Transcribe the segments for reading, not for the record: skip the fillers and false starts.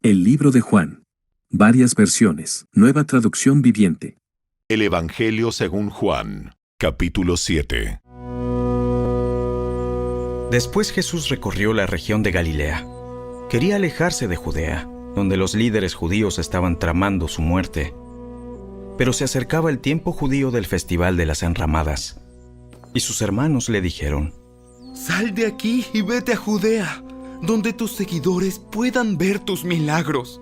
El libro de Juan. Varias versiones. Nueva traducción viviente. El Evangelio según Juan, capítulo 7. Después Jesús recorrió la región de Galilea. Quería alejarse de Judea, donde los líderes judíos estaban tramando su muerte. Pero se acercaba el tiempo judío del Festival de las Enramadas, y sus hermanos le dijeron: Sal de aquí y vete a Judea, donde tus seguidores puedan ver tus milagros.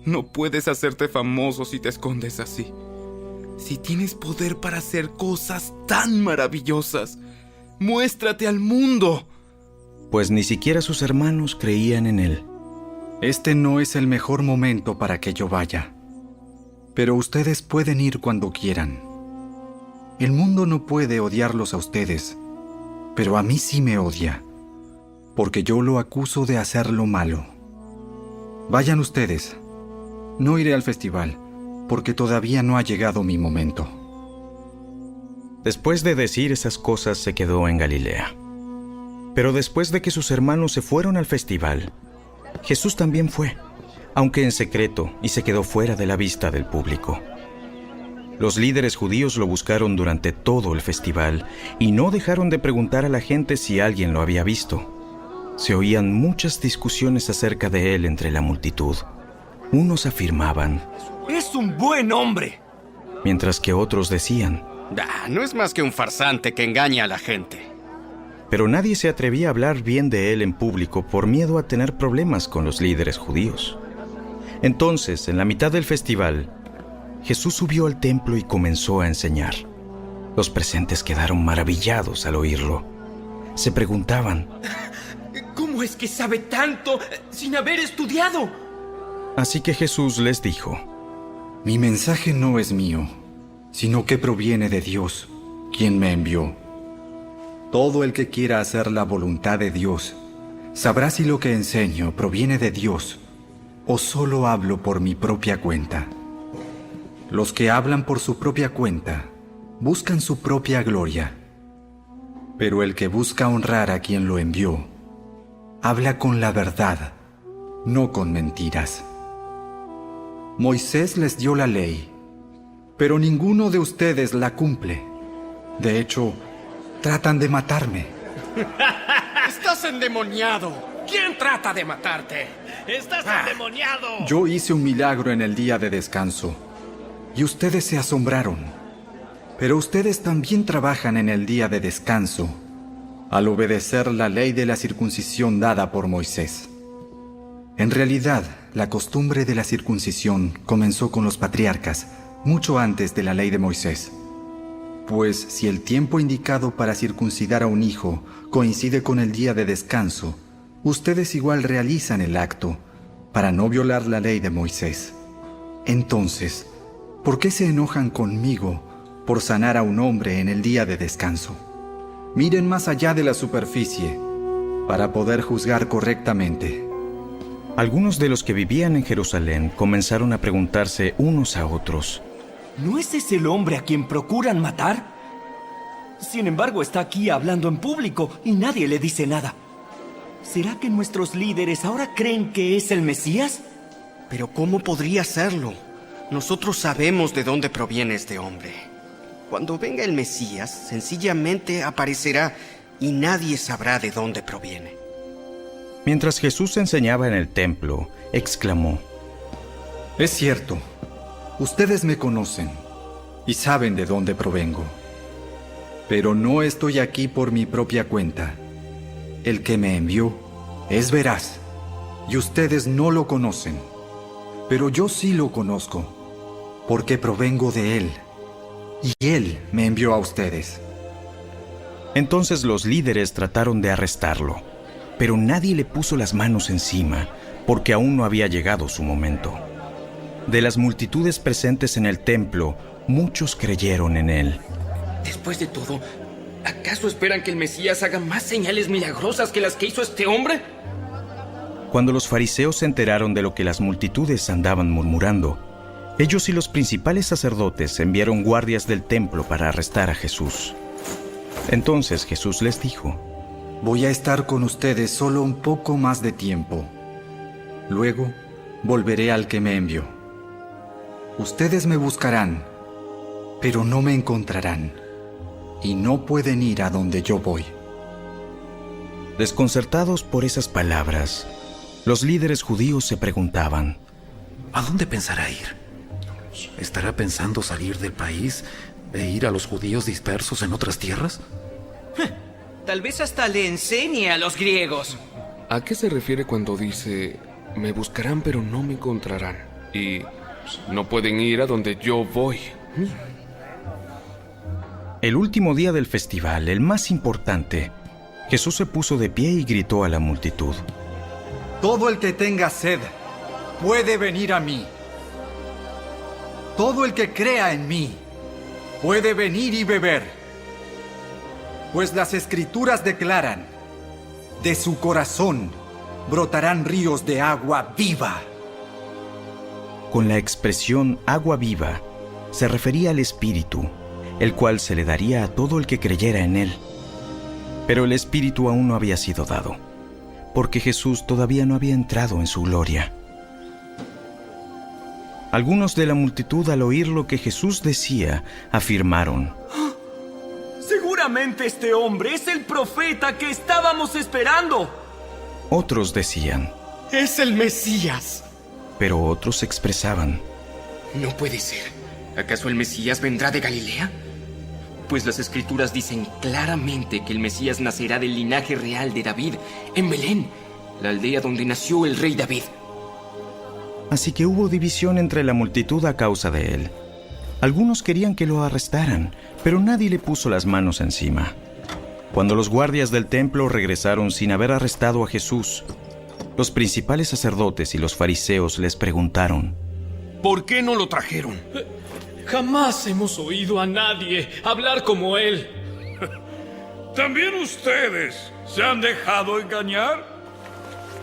No puedes hacerte famoso si te escondes así. Si tienes poder para hacer cosas tan maravillosas, muéstrate al mundo. Pues ni siquiera sus hermanos creían en él. Este no es el mejor momento para que yo vaya, pero ustedes pueden ir cuando quieran. El mundo no puede odiarlos a ustedes, pero a mí sí me odia, porque yo lo acuso de hacer lo malo. Vayan ustedes. No iré al festival, porque todavía no ha llegado mi momento. Después de decir esas cosas, se quedó en Galilea. Pero después de que sus hermanos se fueron al festival, Jesús también fue, aunque en secreto, y se quedó fuera de la vista del público. Los líderes judíos lo buscaron durante todo el festival y no dejaron de preguntar a la gente si alguien lo había visto. Se oían muchas discusiones acerca de él entre la multitud. Unos afirmaban: ¡Es un buen hombre! Mientras que otros decían: No es más que un farsante que engaña a la gente. Pero nadie se atrevía a hablar bien de él en público por miedo a tener problemas con los líderes judíos. Entonces, en la mitad del festival, Jesús subió al templo y comenzó a enseñar. Los presentes quedaron maravillados al oírlo. Se preguntaban: ¿cómo es que sabe tanto sin haber estudiado? Así que Jesús les dijo: Mi mensaje no es mío, sino que proviene de Dios, quien me envió. Todo el que quiera hacer la voluntad de Dios sabrá si lo que enseño proviene de Dios o solo hablo por mi propia cuenta. Los que hablan por su propia cuenta buscan su propia gloria, pero el que busca honrar a quien lo envió habla con la verdad, no con mentiras. Moisés les dio la ley, pero ninguno de ustedes la cumple. De hecho, tratan de matarme. ¡Estás endemoniado! ¿Quién trata de matarte? ¡Estás endemoniado! Yo hice un milagro en el día de descanso, y ustedes se asombraron. Pero ustedes también trabajan en el día de descanso, al obedecer la ley de la circuncisión dada por Moisés. En realidad, la costumbre de la circuncisión comenzó con los patriarcas, mucho antes de la ley de Moisés. Pues si el tiempo indicado para circuncidar a un hijo coincide con el día de descanso, ustedes igual realizan el acto para no violar la ley de Moisés. Entonces, ¿por qué se enojan conmigo por sanar a un hombre en el día de descanso? Miren más allá de la superficie para poder juzgar correctamente. Algunos de los que vivían en Jerusalén comenzaron a preguntarse unos a otros: ¿no es ese el hombre a quien procuran matar? Sin embargo, está aquí hablando en público y nadie le dice nada. ¿Será que nuestros líderes ahora creen que es el Mesías? Pero ¿cómo podría serlo? Nosotros sabemos de dónde proviene este hombre. Cuando venga el Mesías, sencillamente aparecerá y nadie sabrá de dónde proviene. Mientras Jesús enseñaba en el templo, exclamó: Es cierto, ustedes me conocen y saben de dónde provengo. Pero no estoy aquí por mi propia cuenta. El que me envió es veraz, y ustedes no lo conocen. Pero yo sí lo conozco, porque provengo de él, y él me envió a ustedes. Entonces los líderes trataron de arrestarlo, pero nadie le puso las manos encima, porque aún no había llegado su momento. De las multitudes presentes en el templo, muchos creyeron en él. Después de todo, ¿acaso esperan que el Mesías haga más señales milagrosas que las que hizo este hombre? Cuando los fariseos se enteraron de lo que las multitudes andaban murmurando, ellos y los principales sacerdotes enviaron guardias del templo para arrestar a Jesús. Entonces Jesús les dijo: Voy a estar con ustedes solo un poco más de tiempo. Luego volveré al que me envió. Ustedes me buscarán, pero no me encontrarán, y no pueden ir a donde yo voy. Desconcertados por esas palabras, los líderes judíos se preguntaban: ¿a dónde pensará ir? ¿Estará pensando salir del país e ir a los judíos dispersos en otras tierras? Tal vez hasta le enseñe a los griegos. ¿A qué se refiere cuando dice, me buscarán pero no me encontrarán? Y no pueden ir a donde yo voy. El último día del festival, el más importante, Jesús se puso de pie y gritó a la multitud: Todo el que tenga sed puede venir a mí. Todo el que crea en mí puede venir y beber. Pues las Escrituras declaran: de su corazón brotarán ríos de agua viva. Con la expresión agua viva, se refería al Espíritu, el cual se le daría a todo el que creyera en él. Pero el Espíritu aún no había sido dado, porque Jesús todavía no había entrado en su gloria. Algunos de la multitud, al oír lo que Jesús decía, afirmaron: Seguramente este hombre es el profeta que estábamos esperando. Otros decían: ¡Es el Mesías! Pero otros expresaban: No puede ser. ¿Acaso el Mesías vendrá de Galilea? Pues las Escrituras dicen claramente que el Mesías nacerá del linaje real de David, en Belén, la aldea donde nació el rey David. Así que hubo división entre la multitud a causa de él. Algunos querían que lo arrestaran, pero nadie le puso las manos encima. Cuando los guardias del templo regresaron sin haber arrestado a Jesús, los principales sacerdotes y los fariseos les preguntaron: ¿por qué no lo trajeron? Jamás hemos oído a nadie hablar como él. ¿También ustedes se han dejado engañar?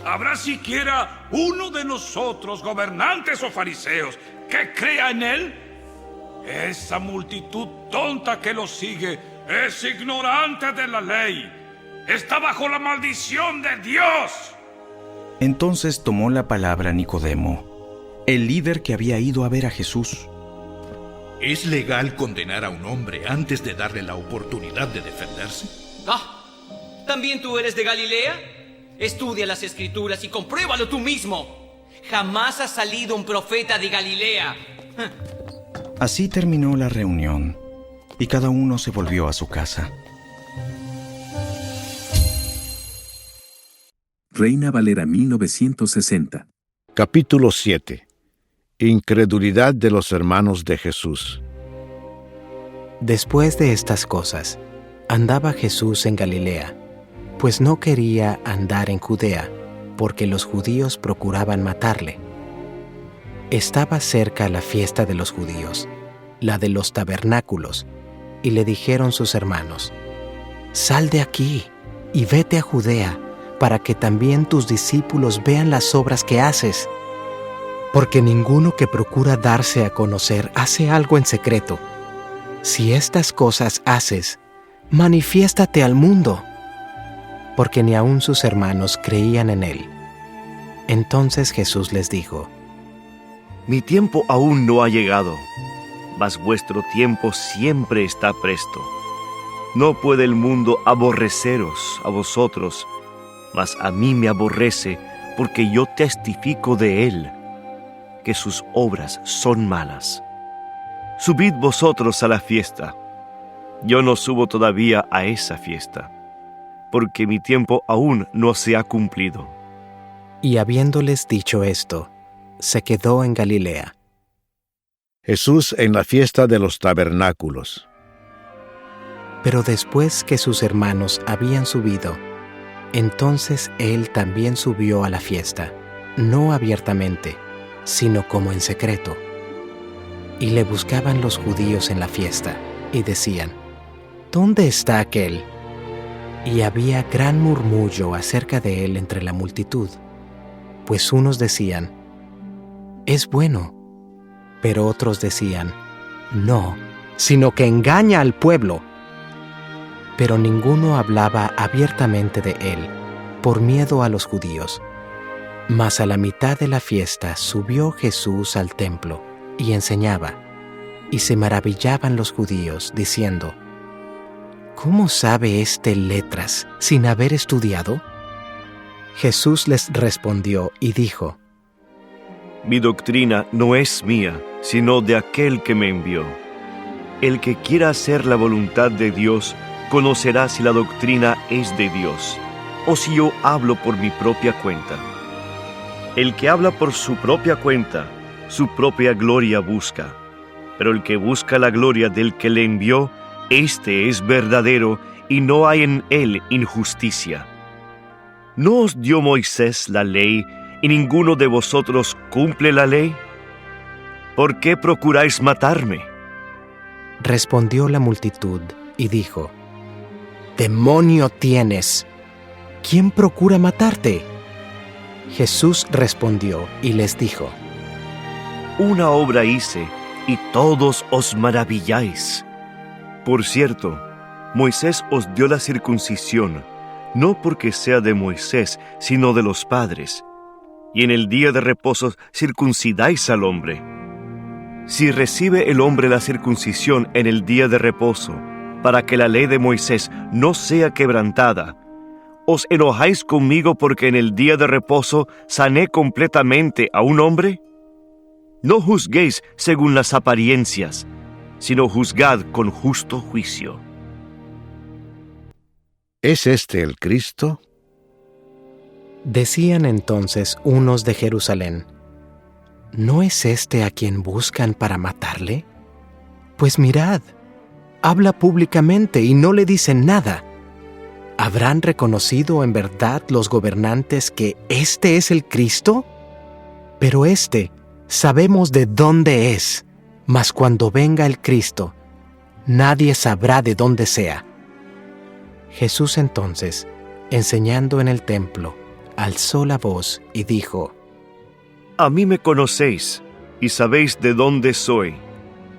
¿Habrá siquiera uno de nosotros, gobernantes o fariseos, que crea en él? Esa multitud tonta que lo sigue es ignorante de la ley. Está bajo la maldición de Dios. Entonces tomó la palabra Nicodemo, el líder que había ido a ver a Jesús. ¿Es legal condenar a un hombre antes de darle la oportunidad de defenderse? ¿También tú eres de Galilea? Estudia las Escrituras y compruébalo tú mismo. Jamás ha salido un profeta de Galilea. Así terminó la reunión, y cada uno se volvió a su casa. Reina Valera 1960. Capítulo 7. Incredulidad de los hermanos de Jesús. Después de estas cosas, andaba Jesús en Galilea, pues no quería andar en Judea, porque los judíos procuraban matarle. Estaba cerca la fiesta de los judíos, la de los tabernáculos, y le dijeron sus hermanos: Sal de aquí y vete a Judea, para que también tus discípulos vean las obras que haces. Porque ninguno que procura darse a conocer hace algo en secreto. Si estas cosas haces, manifiéstate al mundo. Porque ni aun sus hermanos creían en él. Entonces Jesús les dijo: Mi tiempo aún no ha llegado, mas vuestro tiempo siempre está presto. No puede el mundo aborreceros a vosotros, mas a mí me aborrece, porque yo testifico de él, que sus obras son malas. Subid vosotros a la fiesta. Yo no subo todavía a esa fiesta, porque mi tiempo aún no se ha cumplido. Y habiéndoles dicho esto, se quedó en Galilea. Jesús en la fiesta de los tabernáculos. Pero después que sus hermanos habían subido, entonces él también subió a la fiesta, no abiertamente, sino como en secreto. Y le buscaban los judíos en la fiesta, y decían: ¿Dónde está aquel? Y había gran murmullo acerca de él entre la multitud, pues unos decían: es bueno, pero otros decían: no, sino que engaña al pueblo. Pero ninguno hablaba abiertamente de él, por miedo a los judíos. Mas a la mitad de la fiesta subió Jesús al templo y enseñaba, y se maravillaban los judíos, diciendo: ¿Cómo sabe éste letras sin haber estudiado? Jesús les respondió y dijo: Mi doctrina no es mía, sino de aquel que me envió. El que quiera hacer la voluntad de Dios, conocerá si la doctrina es de Dios, o si yo hablo por mi propia cuenta. El que habla por su propia cuenta, su propia gloria busca. Pero el que busca la gloria del que le envió, éste es verdadero, y no hay en él injusticia. ¿No os dio Moisés la ley, y ninguno de vosotros cumple la ley? ¿Por qué procuráis matarme? Respondió la multitud y dijo: ¡Demonio tienes! ¿Quién procura matarte? Jesús respondió y les dijo: Una obra hice, y todos os maravilláis. Por cierto, Moisés os dio la circuncisión, no porque sea de Moisés, sino de los padres. Y en el día de reposo circuncidáis al hombre. Si recibe el hombre la circuncisión en el día de reposo, para que la ley de Moisés no sea quebrantada, ¿os enojáis conmigo porque en el día de reposo sané completamente a un hombre? No juzguéis según las apariencias, sino juzgad con justo juicio. ¿Es este el Cristo? Decían entonces unos de Jerusalén: ¿no es este a quien buscan para matarle? Pues mirad, habla públicamente y no le dicen nada. ¿Habrán reconocido en verdad los gobernantes que este es el Cristo? Pero sabemos de dónde es, mas cuando venga el Cristo, nadie sabrá de dónde sea. Jesús entonces, enseñando en el templo, alzó la voz y dijo: A mí me conocéis, y sabéis de dónde soy,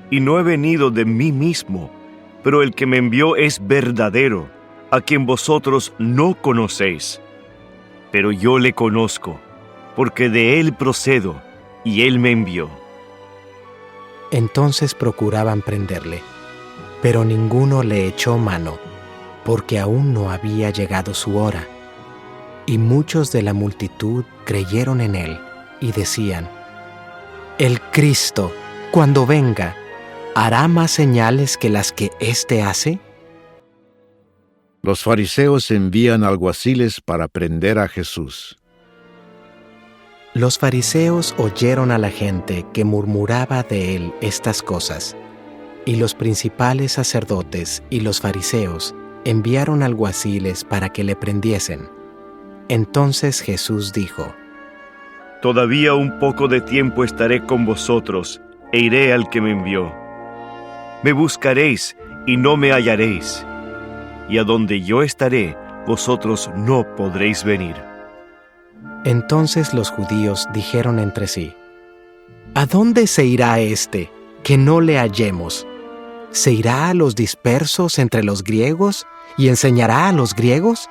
y no he venido de mí mismo, pero el que me envió es verdadero, a quien vosotros no conocéis. Pero yo le conozco, porque de él procedo, y él me envió. Entonces procuraban prenderle, pero ninguno le echó mano, porque aún no había llegado su hora. Y muchos de la multitud creyeron en él, y decían: El Cristo, cuando venga, ¿hará más señales que las que éste hace? Los fariseos envían alguaciles para prender a Jesús. Los fariseos oyeron a la gente que murmuraba de él estas cosas, y los principales sacerdotes y los fariseos enviaron alguaciles para que le prendiesen. Entonces Jesús dijo: Todavía un poco de tiempo estaré con vosotros, e iré al que me envió. Me buscaréis, y no me hallaréis. Y a donde yo estaré, vosotros no podréis venir. Entonces los judíos dijeron entre sí: ¿A dónde se irá este, que no le hallemos? ¿Se irá a los dispersos entre los griegos y enseñará a los griegos?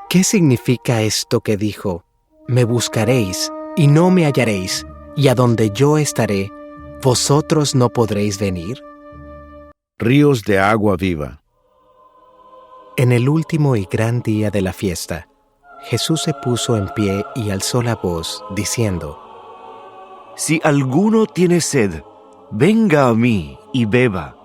¿Qué significa esto que dijo: Me buscaréis y no me hallaréis, y a donde yo estaré, vosotros no podréis venir? Ríos de agua viva. En el último y gran día de la fiesta, Jesús se puso en pie y alzó la voz, diciendo: Si alguno tiene sed, venga a mí y beba.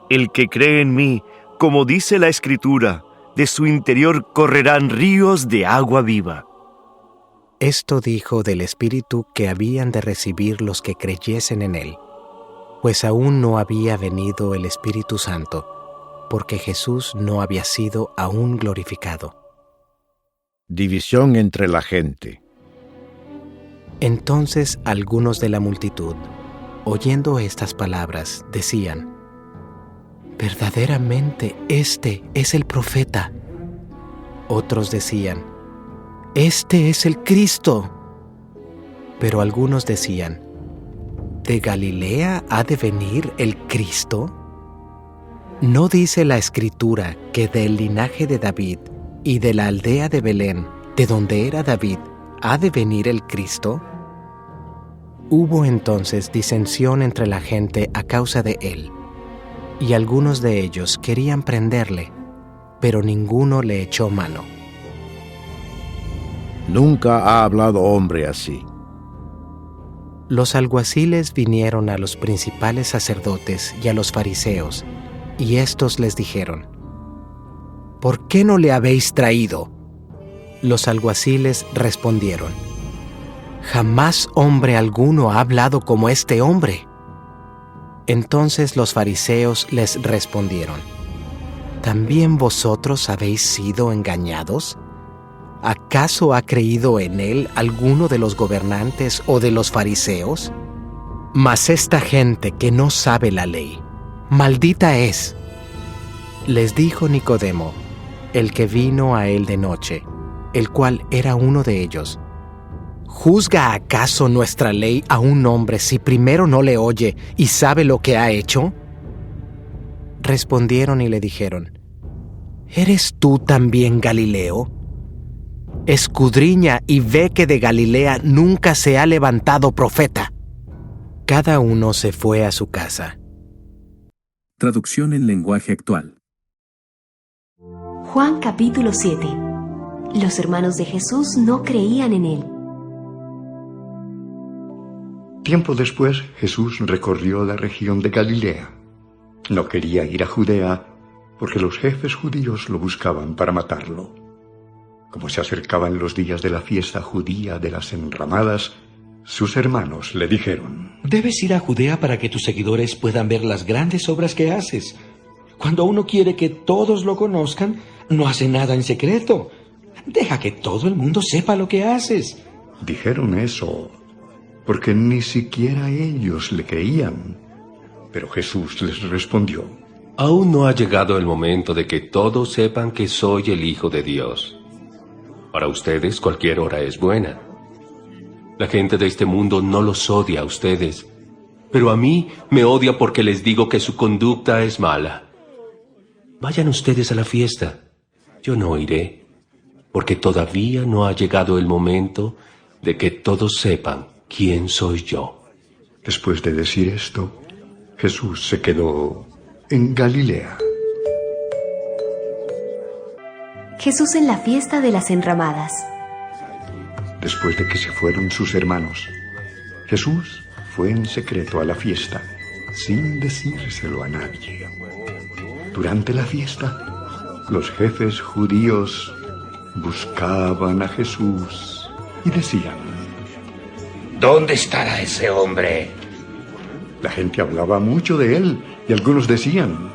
El que cree en mí, como dice la Escritura, de su interior correrán ríos de agua viva. Esto dijo del Espíritu que habían de recibir los que creyesen en él, pues aún no había venido el Espíritu Santo, porque Jesús no había sido aún glorificado. División entre la gente. Entonces algunos de la multitud, oyendo estas palabras, decían: Verdaderamente este es el profeta. Otros decían: Este es el Cristo. Pero algunos decían: ¿De Galilea ha de venir el Cristo? ¿No dice la Escritura que del linaje de David y de la aldea de Belén, de donde era David, ¿Ha de venir el Cristo? Hubo entonces disensión entre la gente a causa de él, y algunos de ellos querían prenderle, pero ninguno le echó mano. Nunca ha hablado hombre así. Los alguaciles vinieron a los principales sacerdotes y a los fariseos, y éstos les dijeron: ¿Por qué no le habéis traído? Los alguaciles respondieron: Jamás hombre alguno ha hablado como este hombre. Entonces los fariseos les respondieron: ¿También vosotros habéis sido engañados? ¿Acaso ha creído en él alguno de los gobernantes o de los fariseos? Mas esta gente que no sabe la ley, maldita es. Les dijo Nicodemo, el que vino a él de noche, el cual era uno de ellos: ¿Juzga acaso nuestra ley a un hombre si primero no le oye y sabe lo que ha hecho? Respondieron y le dijeron: ¿Eres tú también Galileo? Escudriña y ve que de Galilea nunca se ha levantado profeta. Cada uno se fue a su casa. Traducción en lenguaje actual. Juan capítulo 7. Los hermanos de Jesús no creían en él. Tiempo después, Jesús recorrió la región de Galilea. No quería ir a Judea porque los jefes judíos lo buscaban para matarlo. Como se acercaban los días de la fiesta judía de las enramadas, sus hermanos le dijeron: Debes ir a Judea para que tus seguidores puedan ver las grandes obras que haces. Cuando uno quiere que todos lo conozcan, no hace nada en secreto. Deja que todo el mundo sepa lo que haces. Dijeron eso porque ni siquiera ellos le creían. Pero Jesús les respondió: Aún no ha llegado el momento de que todos sepan que soy el Hijo de Dios. Para ustedes cualquier hora es buena. La gente de este mundo no los odia a ustedes, pero a mí me odia porque les digo que su conducta es mala. Vayan ustedes a la fiesta. Yo no iré, porque todavía no ha llegado el momento de que todos sepan quién soy yo. Después de decir esto, Jesús se quedó en Galilea. Jesús en la fiesta de las enramadas. Después de que se fueron sus hermanos, Jesús fue en secreto a la fiesta, sin decírselo a nadie. Durante la fiesta, los jefes judíos buscaban a Jesús y decían: ¿Dónde estará ese hombre? La gente hablaba mucho de él y algunos decían: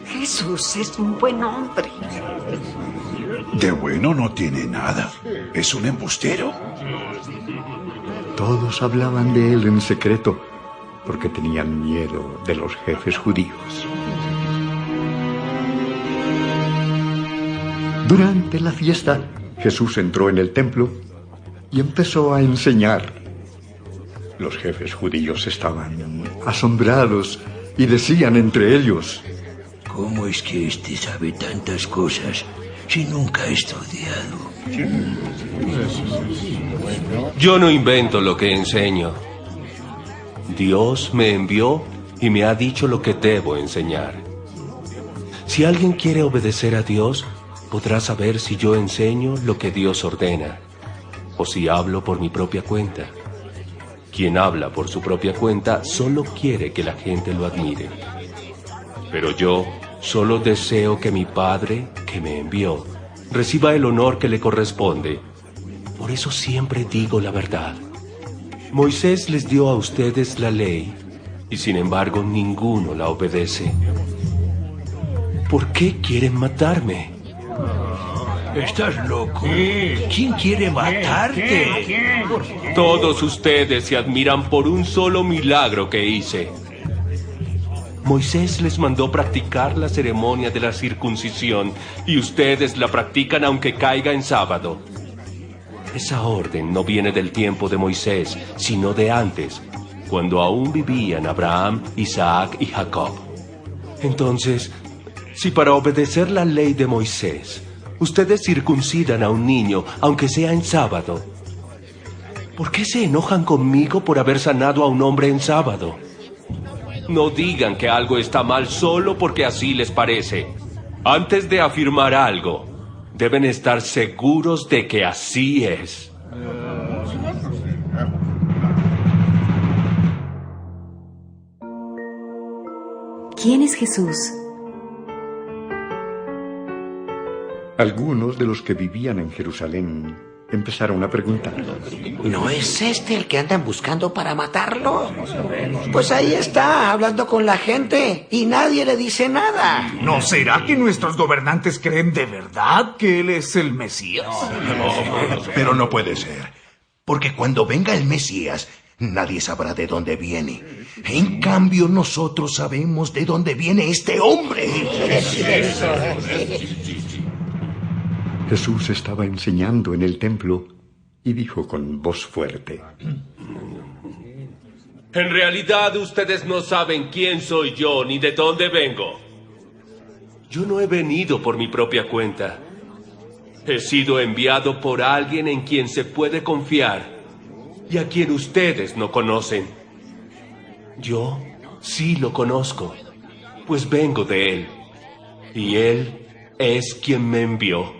Jesús es un buen hombre. De bueno no tiene nada. Es un embustero. Todos hablaban de él en secreto porque tenían miedo de los jefes judíos. Durante la fiesta, Jesús entró en el templo y empezó a enseñar. Los jefes judíos estaban asombrados y decían entre ellos: ¿Cómo es que éste sabe tantas cosas si nunca ha estudiado? Yo no invento lo que enseño. Dios me envió y me ha dicho lo que debo enseñar. Si alguien quiere obedecer a Dios, podrá saber si yo enseño lo que Dios ordena, o si hablo por mi propia cuenta. Quien habla por su propia cuenta solo quiere que la gente lo admire. Pero yo solo deseo que mi Padre, que me envió, reciba el honor que le corresponde. Por eso siempre digo la verdad. Moisés les dio a ustedes la ley, y sin embargo ninguno la obedece. ¿Por qué quieren matarme? ¿Estás loco? ¿Quién quiere matarte? Todos ustedes se admiran por un solo milagro que hice. Moisés les mandó practicar la ceremonia de la circuncisión y ustedes la practican aunque caiga en sábado. Esa orden no viene del tiempo de Moisés, sino de antes, cuando aún vivían Abraham, Isaac y Jacob. Entonces, si para obedecer la ley de Moisés, ustedes circuncidan a un niño, aunque sea en sábado, ¿Por qué se enojan conmigo por haber sanado a un hombre en sábado? No digan que algo está mal solo porque así les parece. Antes de afirmar algo, deben estar seguros de que así es. ¿Quién es Jesús? Algunos de los que vivían en Jerusalén empezaron a preguntar: ¿No es este el que andan buscando para matarlo? Pues ahí está, hablando con la gente, y nadie le dice nada. ¿No será que nuestros gobernantes creen de verdad que él es el Mesías? Pero no puede ser, porque cuando venga el Mesías, nadie sabrá de dónde viene. En cambio, nosotros sabemos de dónde viene este hombre. Jesús estaba enseñando en el templo y dijo con voz fuerte: En realidad ustedes no saben quién soy yo ni de dónde vengo. Yo no he venido por mi propia cuenta. He sido enviado por alguien en quien se puede confiar y a quien ustedes no conocen. Yo sí lo conozco, pues vengo de él, y él es quien me envió.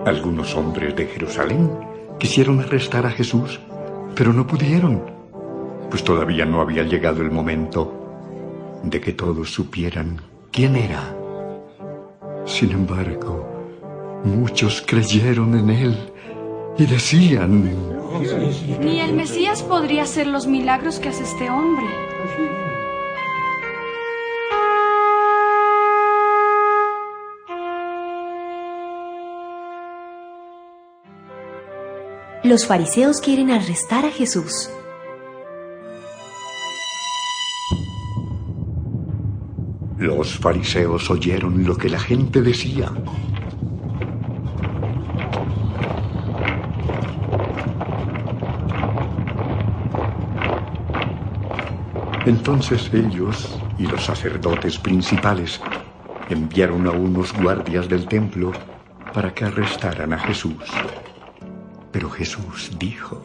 Algunos hombres de Jerusalén quisieron arrestar a Jesús, pero no pudieron, pues todavía no había llegado el momento de que todos supieran quién era. Sin embargo, muchos creyeron en él y decían: Ni el Mesías podría hacer los milagros que hace este hombre. Los fariseos quieren arrestar a Jesús. Los fariseos oyeron lo que la gente decía. Entonces ellos y los sacerdotes principales enviaron a unos guardias del templo para que arrestaran a Jesús. Pero Jesús dijo: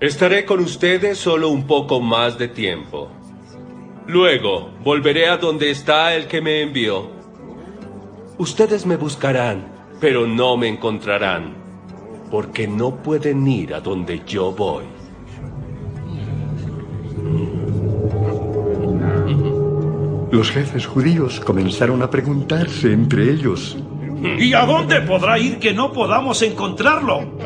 Estaré con ustedes solo un poco más de tiempo. Luego volveré a donde está el que me envió. Ustedes me buscarán, pero no me encontrarán, porque no pueden ir a donde yo voy. Los jefes judíos comenzaron a preguntarse entre ellos: ¿Y a dónde podrá ir que no podamos encontrarlo?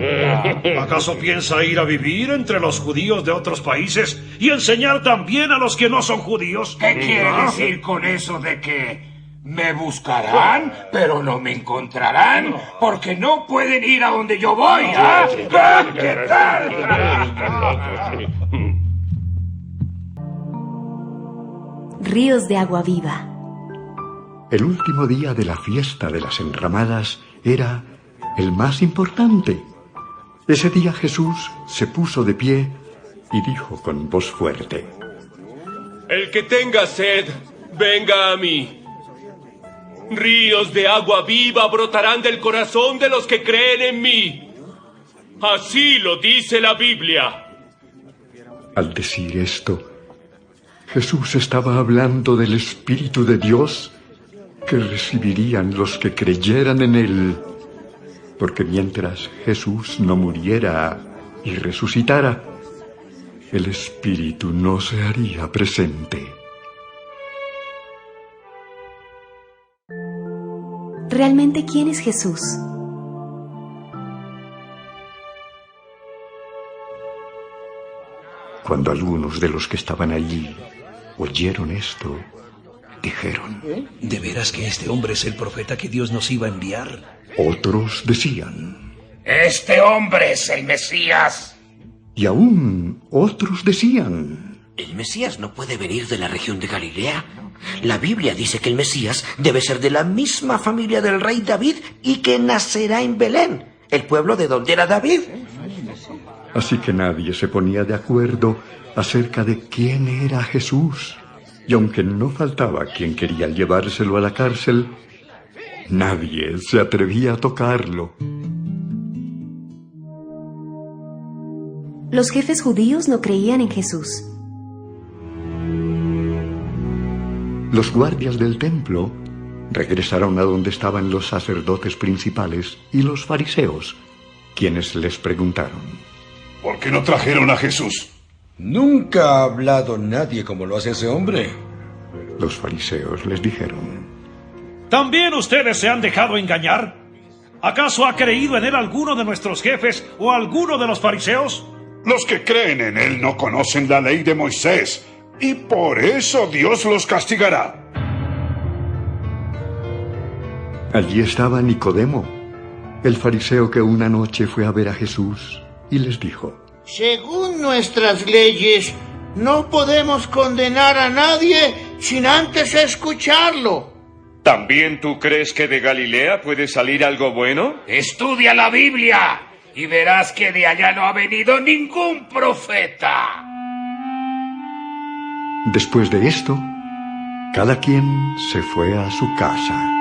¿Acaso piensa ir a vivir entre los judíos de otros países y enseñar también a los que no son judíos? ¿Qué quiere decir con eso de que me buscarán, pero no me encontrarán? Porque no pueden ir a donde yo voy, ¿ah? ¿Qué tal? Ríos de agua viva. El último día de la fiesta de las enramadas era el más importante. Ese día Jesús se puso de pie y dijo con voz fuerte: El que tenga sed, venga a mí. Ríos de agua viva brotarán del corazón de los que creen en mí. Así lo dice la Biblia. Al decir esto, Jesús estaba hablando del Espíritu de Dios que recibirían los que creyeran en él, porque mientras Jesús no muriera y resucitara, el Espíritu no se haría presente. ¿Realmente quién es Jesús? Cuando algunos de los que estaban allí oyeron esto, dijeron: ¿De veras que este hombre es el profeta que Dios nos iba a enviar? Otros decían: Este hombre es el Mesías. Y aún otros decían: ¿El Mesías no puede venir de la región de Galilea? La Biblia dice que el Mesías debe ser de la misma familia del rey David y que nacerá en Belén, el pueblo de donde era David. Así que nadie se ponía de acuerdo acerca de quién era Jesús. Y aunque no faltaba quien quería llevárselo a la cárcel, nadie se atrevía a tocarlo. Los jefes judíos no creían en Jesús. Los guardias del templo regresaron a donde estaban los sacerdotes principales y los fariseos, quienes les preguntaron: ¿por qué no trajeron a Jesús? Nunca ha hablado nadie como lo hace ese hombre. Los fariseos les dijeron: ¿también ustedes se han dejado engañar? ¿Acaso ha creído en él alguno de nuestros jefes o alguno de los fariseos? Los que creen en él no conocen la ley de Moisés, y por eso Dios los castigará. Allí estaba Nicodemo, el fariseo que una noche fue a ver a Jesús, y les dijo: según nuestras leyes, no podemos condenar a nadie sin antes escucharlo. ¿También tú crees que de Galilea puede salir algo bueno? Estudia la Biblia y verás que de allá no ha venido ningún profeta. Después de esto, cada quien se fue a su casa.